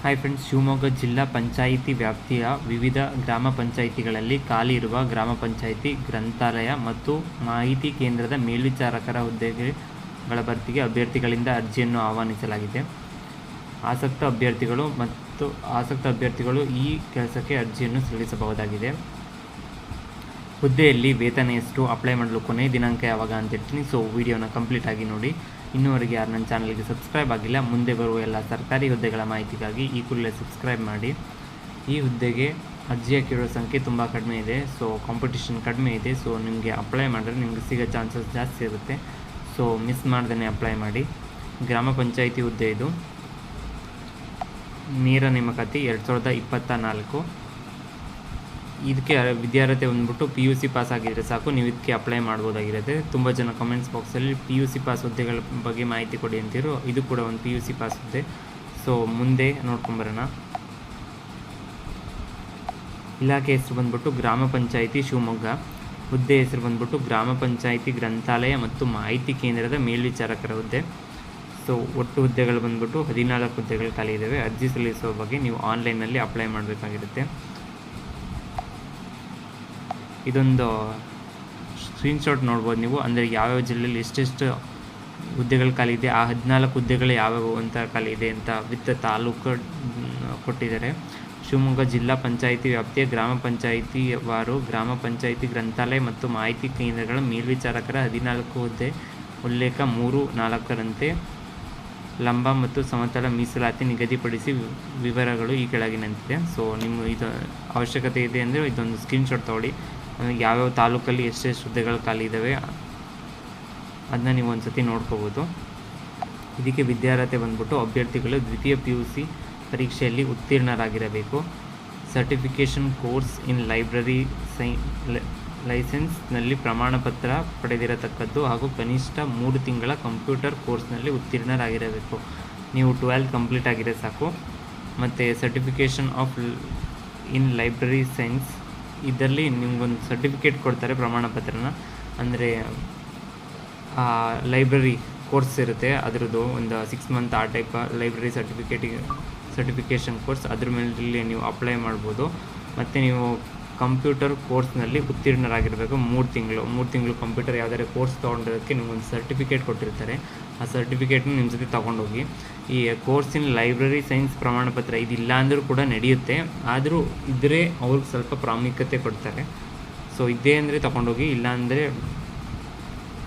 Hi friends, Shivamogga ಜಿಲ್ಲಾ ಪಂಚಾಯಿತಿ ವ್ಯಾಪ್ತಿಯ ವಿವಿಧ ಗ್ರಾಮ ಪಂಚಾಯಿತಿಗಳಲ್ಲಿ ಖಾಲಿ ಇರುವ ಗ್ರಾಮ ಪಂಚಾಯಿತಿ ಗ್ರಂಥಾಲಯ ಮತ್ತು ಮಾಹಿತಿ ಕೇಂದ್ರದ ಮೇಲ್ವಿಚಾರಕರ ಹುದ್ದೆಗಳ ಭರ್ತಿಗೆ ಅಭ್ಯರ್ಥಿಗಳಿಂದ ಅರ್ಜಿಯನ್ನು ಆಹ್ವಾನಿಸಲಾಗಿದೆ. ಆಸಕ್ತ ಅಭ್ಯರ್ಥಿಗಳು ಈ ಕೆಲಸಕ್ಕೆ ಅರ್ಜಿಯನ್ನು ಸಲ್ಲಿಸಬಹುದಾಗಿದೆ. ಹುದ್ದೆಯಲ್ಲಿ ವೇತನ ಎಷ್ಟು, ಅಪ್ಲೈ ಮಾಡಲು ಕೊನೆಯ ದಿನಾಂಕ ಯಾವಾಗ ಅಂತ ಹೇಳ್ತೀನಿ. ಸೊ ವಿಡಿಯೋನ ಕಂಪ್ಲೀಟ್ ಆಗಿ ನೋಡಿ. ಇನ್ನೂವರೆಗೆ ಯಾರು ನನ್ನ ಚಾನಲ್ಗೆ ಸಬ್ಸ್ಕ್ರೈಬ್ ಆಗಿಲ್ಲ, ಮುಂದೆ ಬರುವ ಎಲ್ಲ ಸರ್ಕಾರಿ ಹುದ್ದೆಗಳ ಮಾಹಿತಿಗಾಗಿ ಈ ಕೂಡಲೇ ಸಬ್ಸ್ಕ್ರೈಬ್ ಮಾಡಿ. ಈ ಹುದ್ದೆಗೆ ಅರ್ಜಿ ಹಾಕಿರೋ ಸಂಖ್ಯೆ ತುಂಬ ಕಡಿಮೆ ಇದೆ. ಸೊ ಕಾಂಪಿಟೇಷನ್ ಕಡಿಮೆ ಇದೆ. ಸೊ ನಿಮಗೆ ಅಪ್ಲೈ ಮಾಡಿದ್ರೆ ನಿಮಗೆ ಸಿಗೋ ಚಾನ್ಸಸ್ ಜಾಸ್ತಿ ಇರುತ್ತೆ. ಸೊ ಮಿಸ್ ಮಾಡ್ದೇ ಅಪ್ಲೈ ಮಾಡಿ. ಗ್ರಾಮ ಪಂಚಾಯಿತಿ ಹುದ್ದೆ ಇದು. ನೇರ ನೇಮಕಾತಿ 2024. ಇದಕ್ಕೆ ವಿದ್ಯಾರ್ಹತೆ ಬಂದ್ಬಿಟ್ಟು PUC ಪಾಸ್ ಆಗಿದ್ರೆ ಸಾಕು, ನೀವು ಇದಕ್ಕೆ ಅಪ್ಲೈ ಮಾಡ್ಬೋದಾಗಿರುತ್ತೆ. ತುಂಬ ಜನ ಕಮೆಂಟ್ಸ್ ಬಾಕ್ಸಲ್ಲಿ PUC ಪಾಸ್ ಹುದ್ದೆಗಳ ಬಗ್ಗೆ ಮಾಹಿತಿ ಕೊಡಿ ಅಂತಿರೋ. ಇದು ಕೂಡ ಒಂದು PUC ಪಾಸ್ ಹುದ್ದೆ. ಸೊ ಮುಂದೆ ನೋಡ್ಕೊಂಬರೋಣ. ಇಲಾಖೆ ಹೆಸರು ಬಂದ್ಬಿಟ್ಟು ಗ್ರಾಮ ಪಂಚಾಯಿತಿ ಶಿವಮೊಗ್ಗ. ಹುದ್ದೆ ಹೆಸರು ಬಂದ್ಬಿಟ್ಟು ಗ್ರಾಮ ಪಂಚಾಯಿತಿ ಗ್ರಂಥಾಲಯ ಮತ್ತು ಮಾಹಿತಿ ಕೇಂದ್ರದ ಮೇಲ್ವಿಚಾರಕರ ಹುದ್ದೆ. ಸೊ ಒಟ್ಟು ಹುದ್ದೆಗಳು ಬಂದ್ಬಿಟ್ಟು 14 ಹುದ್ದೆಗಳು ಖಾಲಿ ಇದ್ದಾವೆ. ಅರ್ಜಿ ಸಲ್ಲಿಸುವ ಬಗ್ಗೆ ನೀವು ಆನ್ಲೈನಲ್ಲಿ ಅಪ್ಲೈ ಮಾಡಬೇಕಾಗಿರುತ್ತೆ. ಇದೊಂದು ಸ್ಕ್ರೀನ್ಶಾಟ್ ನೋಡ್ಬೋದು ನೀವು. ಅಂದರೆ ಯಾವ್ಯಾವ ಜಿಲ್ಲೆಯಲ್ಲಿ ಎಷ್ಟೆಷ್ಟು ಹುದ್ದೆಗಳು ಖಾಲಿ ಇದೆ, ಆ 14 ಹುದ್ದೆಗಳು ಯಾವ್ಯಾವು ಅಂತ ಖಾಲಿ ಇದೆ ಅಂತ ವಿತ್ ತಾಲೂಕು ಕೊಟ್ಟಿದ್ದಾರೆ. ಶಿವಮೊಗ್ಗ ಜಿಲ್ಲಾ ಪಂಚಾಯಿತಿ ವ್ಯಾಪ್ತಿಯ ಗ್ರಾಮ ಪಂಚಾಯಿತಿ ವಾರು ಗ್ರಾಮ ಪಂಚಾಯಿತಿ ಗ್ರಂಥಾಲಯ ಮತ್ತು ಮಾಹಿತಿ ಕೇಂದ್ರಗಳ ಮೇಲ್ವಿಚಾರಕರ 14 ಹುದ್ದೆ. ಉಲ್ಲೇಖ 3-4ರಂತೆ ಲಂಬ ಮತ್ತು ಸಮತಲ ಮೀಸಲಾತಿ ನಿಗದಿಪಡಿಸಿ ವಿವರಗಳು ಈ ಕೆಳಗಿನಂತಿದೆ. ಸೊ ನಿಮ್ಮ ಇದು ಅವಶ್ಯಕತೆ ಇದೆ ಅಂದರೆ ಇದೊಂದು ಸ್ಕ್ರೀನ್ಶಾಟ್ ತೊಗೊಳ್ಳಿ. ಯಾವ್ಯಾವ ತಾಲೂಕಲ್ಲಿ ಎಷ್ಟೆಷ್ಟು ಹುದ್ದೆಗಳು ಖಾಲಿ ಇದ್ದಾವೆ ಅದನ್ನ ನೀವು ಒಂದು ಸತಿ ನೋಡ್ಕೋಬೋದು. ಇದಕ್ಕೆ ವಿದ್ಯಾರ್ಹತೆ ಬಂದ್ಬಿಟ್ಟು ಅಭ್ಯರ್ಥಿಗಳು ದ್ವಿತೀಯ PUC ಪರೀಕ್ಷೆಯಲ್ಲಿ ಉತ್ತೀರ್ಣರಾಗಿರಬೇಕು. ಸರ್ಟಿಫಿಕೇಷನ್ ಕೋರ್ಸ್ ಇನ್ ಲೈಬ್ರರಿ ಲೈಸೆನ್ಸ್ನಲ್ಲಿ ಪ್ರಮಾಣಪತ್ರ ಪಡೆದಿರತಕ್ಕದ್ದು ಹಾಗೂ ಕನಿಷ್ಠ 3 ತಿಂಗಳ ಕಂಪ್ಯೂಟರ್ ಕೋರ್ಸ್ನಲ್ಲಿ ಉತ್ತೀರ್ಣರಾಗಿರಬೇಕು. ನೀವು 12 ಕಂಪ್ಲೀಟ್ ಆಗಿರೋ ಸಾಕು. ಮತ್ತು certification of in library science, ಇದರಲ್ಲಿ ನಿಮ್ಗೊಂದು ಸರ್ಟಿಫಿಕೇಟ್ ಕೊಡ್ತಾರೆ, ಪ್ರಮಾಣಪತ್ರನ. ಅಂದರೆ ಲೈಬ್ರರಿ ಕೋರ್ಸ್ ಇರುತ್ತೆ, ಅದರದ್ದು ಒಂದು 6 ಮಂತ್ ಆ ಟೈಪ್ ಲೈಬ್ರರಿ ಸರ್ಟಿಫಿಕೇಷನ್ ಕೋರ್ಸ್, ಅದ್ರ ಮೇಲೆ ನೀವು ಅಪ್ಲೈ ಮಾಡ್ಬೋದು. ಮತ್ತು ನೀವು ಕಂಪ್ಯೂಟರ್ ಕೋರ್ಸ್ನಲ್ಲಿ ಉತ್ತೀರ್ಣರಾಗಿರಬೇಕು 3 ತಿಂಗಳು ಕಂಪ್ಯೂಟರ್ ಯಾವುದಾದ್ರು ಕೋರ್ಸ್ ತೊಗೊಂಡಿರೋದಕ್ಕೆ ನಿಮ್ಗೊಂದು ಸರ್ಟಿಫಿಕೇಟ್ ಕೊಟ್ಟಿರ್ತಾರೆ. ಆ ಸರ್ಟಿಫಿಕೇಟ್ನ ನಿಮ್ಮ ಜೊತೆ ತೊಗೊಂಡೋಗಿ. ಈ ಕೋರ್ಸ್ ಇನ್ ಲೈಬ್ರರಿ ಸೈನ್ಸ್ ಪ್ರಮಾಣಪತ್ರ ಇದಿಲ್ಲ ಅಂದರೂ ಕೂಡ ನಡೆಯುತ್ತೆ, ಆದರೂ ಇದ್ದರೆ ಅವ್ರಿಗೆ ಸ್ವಲ್ಪ ಪ್ರಾಮುಖ್ಯತೆ ಕೊಡ್ತಾರೆ. ಸೊ ಇದೇ ಅಂದರೆ ತೊಗೊಂಡೋಗಿ, ಇಲ್ಲಾಂದರೆ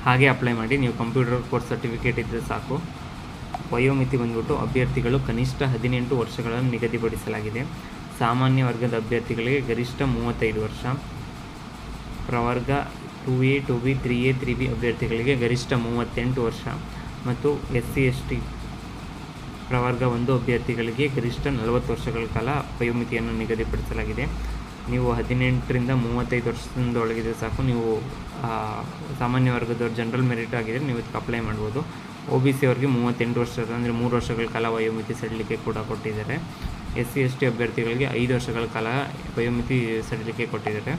ಹಾಗೆ ಅಪ್ಲೈ ಮಾಡಿ. ನೀವು ಕಂಪ್ಯೂಟರ್ ಕೋರ್ಸ್ ಸರ್ಟಿಫಿಕೇಟ್ ಇದ್ದರೆ ಸಾಕು. ವಯೋಮಿತಿ ಬಂದ್ಬಿಟ್ಟು ಅಭ್ಯರ್ಥಿಗಳು ಕನಿಷ್ಠ 18 ವರ್ಷಗಳನ್ನು ನಿಗದಿಪಡಿಸಲಾಗಿದೆ. ಸಾಮಾನ್ಯ ವರ್ಗದ ಅಭ್ಯರ್ಥಿಗಳಿಗೆ ಗರಿಷ್ಠ 35 ವರ್ಷ. ಪ್ರವರ್ಗ 2A 2B 3A 3B ಅಭ್ಯರ್ಥಿಗಳಿಗೆ ಗರಿಷ್ಠ 38 ವರ್ಷ. ಮತ್ತು SC/ST ಪ್ರವರ್ಗ 1 ಅಭ್ಯರ್ಥಿಗಳಿಗೆ ಗರಿಷ್ಠ 40 ವರ್ಷಗಳ ಕಾಲ ವಯೋಮಿತಿಯನ್ನು ನಿಗದಿಪಡಿಸಲಾಗಿದೆ. ನೀವು 18ರಿಂದ 35 ವರ್ಷದಿಂದ ಒಳಗಿದೆ ಸಾಕು. ನೀವು ಸಾಮಾನ್ಯ ವರ್ಗದವ್ರು ಜನರಲ್ ಮೆರಿಟ್ ಆಗಿದ್ದರೆ ನೀವು ಇದಕ್ಕೆ ಅಪ್ಲೈ ಮಾಡ್ಬೋದು. OBC ಅವರಿಗೆ 38 ವರ್ಷ, ಅಂದರೆ 3 ವರ್ಷಗಳ ಕಾಲ ವಯೋಮಿತಿ ಸಡಿಲಿಕೆ ಕೂಡ ಕೊಟ್ಟಿದ್ದಾರೆ. SC/ST ಅಭ್ಯರ್ಥಿಗಳಿಗೆ 5 ವರ್ಷಗಳ ಕಾಲ ವಯೋಮಿತಿ ಸಡಿಲಿಕೆ ಕೊಟ್ಟಿದ್ದಾರೆ.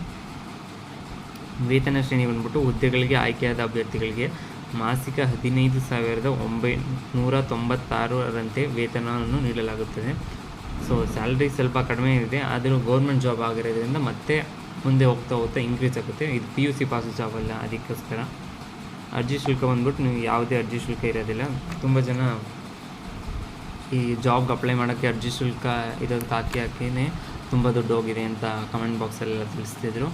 ವೇತನ ಶ್ರೇಣಿ ಬಂದ್ಬಿಟ್ಟು ಹುದ್ದೆಗಳಿಗೆ ಆಯ್ಕೆಯಾದ ಅಭ್ಯರ್ಥಿಗಳಿಗೆ ಮಾಸಿಕ 15,996ರಂತೆ ವೇತನವನ್ನು ನೀಡಲಾಗುತ್ತದೆ. ಸೊ ಸ್ಯಾಲ್ರಿ ಸ್ವಲ್ಪ ಕಡಿಮೆ ಇದೆ, ಆದರೂ ಗೌರ್ಮೆಂಟ್ ಜಾಬ್ ಆಗಿರೋದ್ರಿಂದ ಮತ್ತೆ ಮುಂದೆ ಹೋಗ್ತಾ ಇನ್ಕ್ರೀಸ್ ಆಗುತ್ತೆ. ಇದು PUC ಪಾಸ್ ಜಾಬ್ ಅಲ್ಲ, ಅದಕ್ಕೋಸ್ಕರ. ಅರ್ಜಿ ಶುಲ್ಕ ಬಂದ್ಬಿಟ್ಟು ನೀವು ಯಾವುದೇ ಅರ್ಜಿ ಶುಲ್ಕ ಇರೋದಿಲ್ಲ. ತುಂಬ ಜನ ಈ ಜಾಬ್ಗೆ ಅಪ್ಲೈ ಮಾಡೋಕ್ಕೆ ಅರ್ಜಿ ಶುಲ್ಕ ಇದಕ್ಕೆ ಹಾಕಿನೇ ತುಂಬ ದುಡ್ಡು ಹೋಗಿದೆ ಅಂತ ಕಮೆಂಟ್ ಬಾಕ್ಸಲ್ಲೆಲ್ಲ ತಿಳಿಸ್ತಿದ್ರು.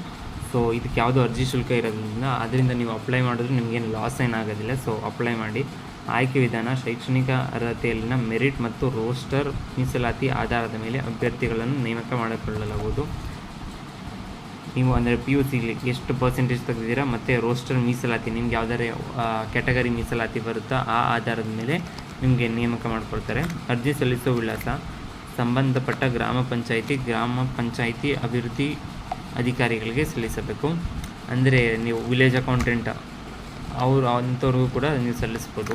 ಸೊ ಇದಕ್ಕೆ ಯಾವುದೋ ಅರ್ಜಿ ಶುಲ್ಕ ಇರೋದ್ರಿಂದ ಅದರಿಂದ ನೀವು ಅಪ್ಲೈ ಮಾಡಿದ್ರೆ ನಿಮಗೇನು ಲಾಸ್ ಏನಾಗೋದಿಲ್ಲ. ಸೊ ಅಪ್ಲೈ ಮಾಡಿ. ಆಯ್ಕೆ ವಿಧಾನ: ಶೈಕ್ಷಣಿಕ ಅರ್ಹತೆಯಲ್ಲಿನ ಮೆರಿಟ್ ಮತ್ತು ರೋಸ್ಟರ್ ಮೀಸಲಾತಿ ಆಧಾರದ ಮೇಲೆ ಅಭ್ಯರ್ಥಿಗಳನ್ನು ನೇಮಕ ಮಾಡಿಕೊಳ್ಳಲಾಗುವುದು. ನೀವು ಅಂದರೆ PUCಲಿ ಎಷ್ಟು ಪರ್ಸೆಂಟೇಜ್ ತೆಗೆದಿದ್ದೀರಾ ಮತ್ತು ರೋಸ್ಟರ್ ಮೀಸಲಾತಿ ನಿಮ್ಗೆ ಯಾವುದಾದ್ರು ಕ್ಯಾಟಗರಿ ಮೀಸಲಾತಿ ಬರುತ್ತಾ ಆ ಆಧಾರದ ಮೇಲೆ ನಿಮಗೆ ನೇಮಕ ಮಾಡಿಕೊಡ್ತಾರೆ. ಅರ್ಜಿ ಸಲ್ಲಿಸುವ ವಿಳಾಸ: ಸಂಬಂಧಪಟ್ಟ ಗ್ರಾಮ ಪಂಚಾಯಿತಿ ಅಭಿವೃದ್ಧಿ ಅಧಿಕಾರಿಗಳಿಗೆ ಸಲ್ಲಿಸಬೇಕು. ಅಂದರೆ ನೀವು ವಿಲೇಜ್ ಅಕೌಂಟೆಂಟ್ ಅಂಥವ್ರಿಗೂ ಕೂಡ ನೀವು ಸಲ್ಲಿಸ್ಬೋದು.